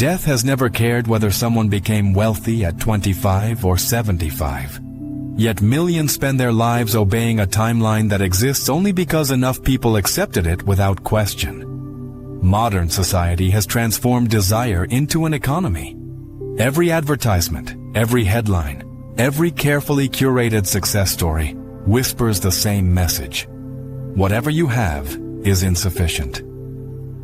Death has never cared whether someone became wealthy at 25 or 75. Yet millions spend their lives obeying a timeline that exists only because enough people accepted it without question. Modern society has transformed desire into an economy. Every advertisement, every headline, every carefully curated success story whispers the same message. Whatever you have is insufficient.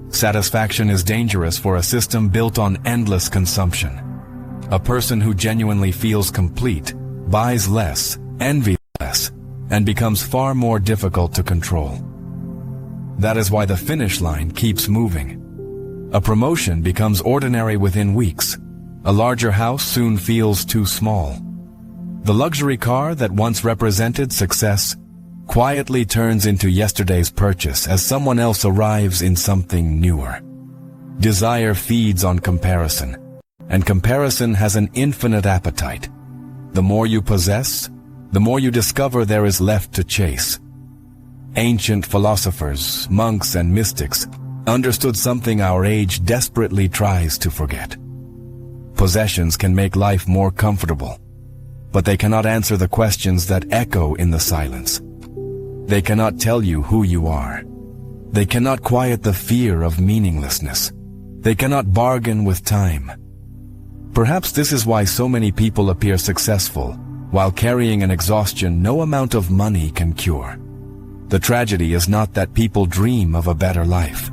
Satisfaction is dangerous for a system built on endless consumption. A person who genuinely feels complete buys less, envies less, and becomes far more difficult to control. That is why the finish line keeps moving. A promotion becomes ordinary within weeks. A larger house soon feels too small. The luxury car that once represented success quietly turns into yesterday's purchase as someone else arrives in something newer. Desire feeds on comparison, and comparison has an infinite appetite. The more you possess, the more you discover there is left to chase. Ancient philosophers, monks, and mystics understood something our age desperately tries to forget. Possessions can make life more comfortable, but they cannot answer the questions that echo in the silence. They cannot tell you who you are. They cannot quiet the fear of meaninglessness. They cannot bargain with time. Perhaps this is why so many people appear successful while carrying an exhaustion no amount of money can cure. The tragedy is not that people dream of a better life.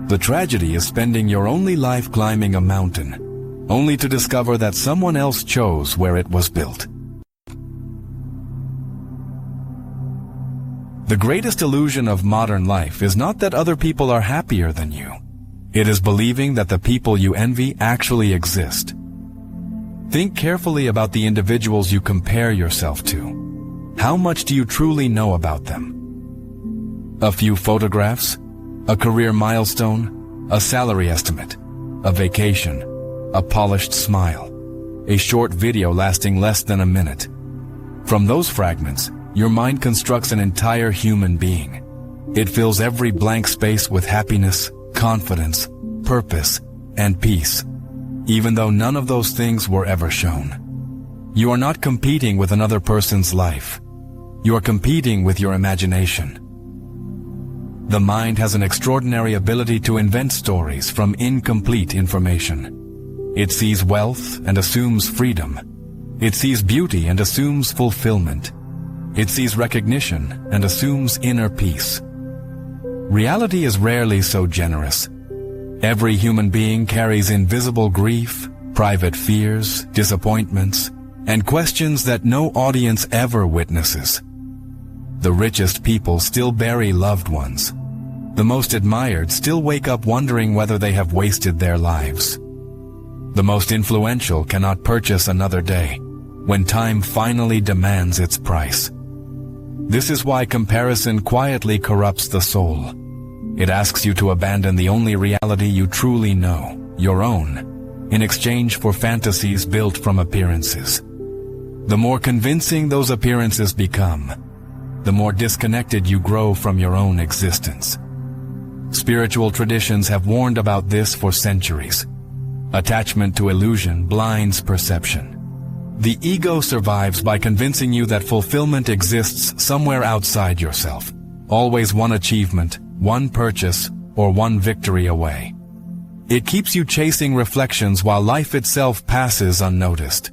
The tragedy is spending your only life climbing a mountain, only to discover that someone else chose where it was built. The greatest illusion of modern life is not that other people are happier than you. It is believing that the people you envy actually exist. Think carefully about the individuals you compare yourself to. How much do you truly know about them? A few photographs, a career milestone, a salary estimate, a vacation, a polished smile, a short video lasting less than a minute. From those fragments, your mind constructs an entire human being. It fills every blank space with happiness, confidence, purpose, and peace, even though none of those things were ever shown. You are not competing with another person's life. You are competing with your imagination. The mind has an extraordinary ability to invent stories from incomplete information. It sees wealth and assumes freedom. It sees beauty and assumes fulfillment. It sees recognition and assumes inner peace. Reality is rarely so generous. Every human being carries invisible grief, private fears, disappointments, and questions that no audience ever witnesses. The richest people still bury loved ones. The most admired still wake up wondering whether they have wasted their lives. The most influential cannot purchase another day, when time finally demands its price. This is why comparison quietly corrupts the soul. It asks you to abandon the only reality you truly know, your own, in exchange for fantasies built from appearances. The more convincing those appearances become, the more disconnected you grow from your own existence. Spiritual traditions have warned about this for centuries. Attachment to illusion blinds perception. The ego survives by convincing you that fulfillment exists somewhere outside yourself, always one achievement, one purchase, or one victory away. It keeps you chasing reflections while life itself passes unnoticed.